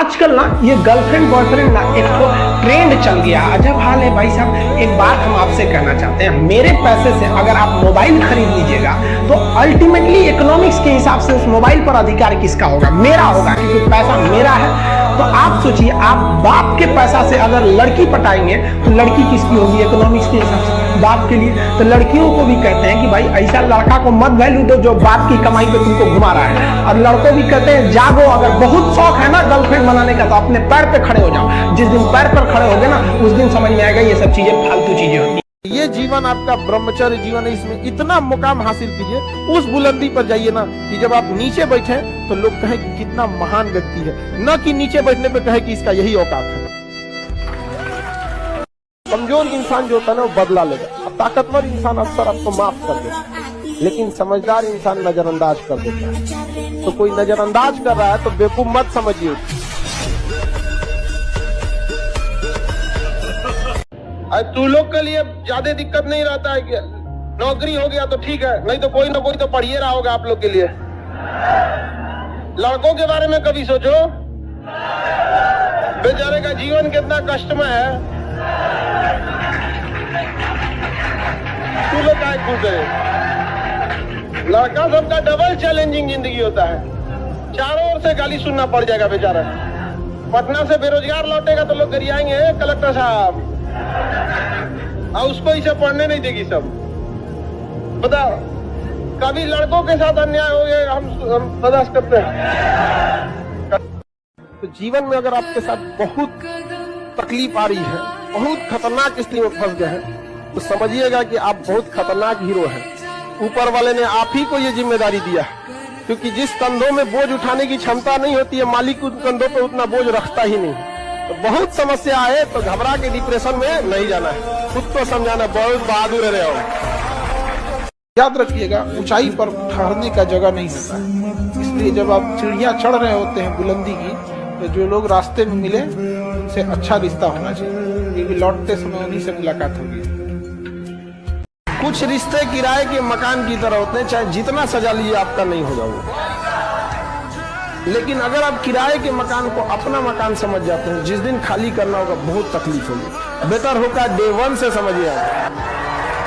आजकल ना ये गर्लफ्रेंड बॉयफ्रेंड ना एक तो ट्रेंड चल गया। अजब हाल है भाई साहब। एक बात हम आपसे कहना चाहते हैं, मेरे पैसे से अगर आप मोबाइल खरीद लीजिएगा तो अल्टीमेटली इकोनॉमिक्स के हिसाब से उस मोबाइल पर अधिकार किसका होगा? मेरा होगा, क्योंकि पैसा मेरा है। तो आप सोचिए, आप बाप के पैसा से अगर लड़की पटाएंगे तो लड़की किसकी होगी? इकोनॉमिक्स के हिसाब से बाप के लिए। तो लड़कियों को भी कहते हैं कि भाई ऐसा लड़का को मत वैल्यू दो जो बाप की कमाई पे तुमको घुमा रहा है। और लड़कों भी कहते हैं जागो, अगर बहुत शौक है ना गर्लफ्रेंड बनाने का तो अपने पैर पे खड़े हो जाओ। जिस दिन पैर पर खड़े होगे ना उस दिन समझ में आएगा ये सब चीजें फालतू चीजें होती है। ये जीवन आपका ब्रह्मचर्य जीवन है, इसमें इतना मुकाम हासिल कीजिए, उस बुलंदी पर जाइए ना कि जब आप नीचे बैठे तो लोग कहें कि कितना महान व्यक्ति है, न कि नीचे बैठने पे कहे कि इसका यही औकात है। कमजोर इंसान जो होता है ना वो बदला लेगा, और ताकतवर इंसान अक्सर आपको माफ कर देता है, लेकिन समझदार इंसान नजरअंदाज कर देता है। तो कोई नजरअंदाज कर रहा है तो बेवकूफ मत समझिए। तू लोग के लिए ज्यादा दिक्कत नहीं रहता है, क्या नौकरी हो गया तो ठीक है, नहीं तो कोई ना कोई तो पढ़िए रहा होगा आप लोग के लिए। लड़कों के बारे में कभी सोचो, बेचारे का जीवन कितना कष्टमय है। तू लोग क्या खुश है? लड़का सबका डबल चैलेंजिंग जिंदगी होता है, चारों ओर से गाली सुनना पड़ जाएगा बेचारा। पटना से बेरोजगार लौटेगा तो लोग गरियाएंगे कलेक्टर साहब, और उसको इसे पढ़ने नहीं देगी सब। बताओ, कभी लड़कों के साथ अन्याय हो गया हम बर्दाश्त करते हैं? तो जीवन में अगर आपके साथ बहुत तकलीफ आ रही है, बहुत खतरनाक स्थिति में फंस गए हैं, तो समझिएगा कि आप बहुत खतरनाक हीरो हैं। ऊपर वाले ने आप ही को ये जिम्मेदारी दिया है, क्योंकि जिस कंधों में बोझ उठाने की क्षमता नहीं होती है, मालिक उन कंधों पर उतना बोझ रखता ही नहीं। तो बहुत समस्या है तो घबरा के डिप्रेशन में नहीं जाना है, खुद को समझाना, बहुत बहादुर रहे हो। याद रखिएगा, ऊंचाई पर ठहरने का जगह नहीं होता है, इसलिए जब आप सीढ़ियां चढ़ रहे होते हैं बुलंदी की, तो जो लोग रास्ते में मिले उनसे अच्छा रिश्ता होना चाहिए, क्योंकि लौटते समय उन्हीं से मुलाकात होगी। कुछ रिश्ते किराए के मकान की तरह होते हैं, चाहे जितना सजा लीजिए आपका नहीं हो जाओगे। लेकिन अगर आप किराए के मकान को अपना मकान समझ जाते हैं, जिस दिन खाली करना होगा बहुत तकलीफ होगी। बेहतर होगा डे 1 से समझिए आप।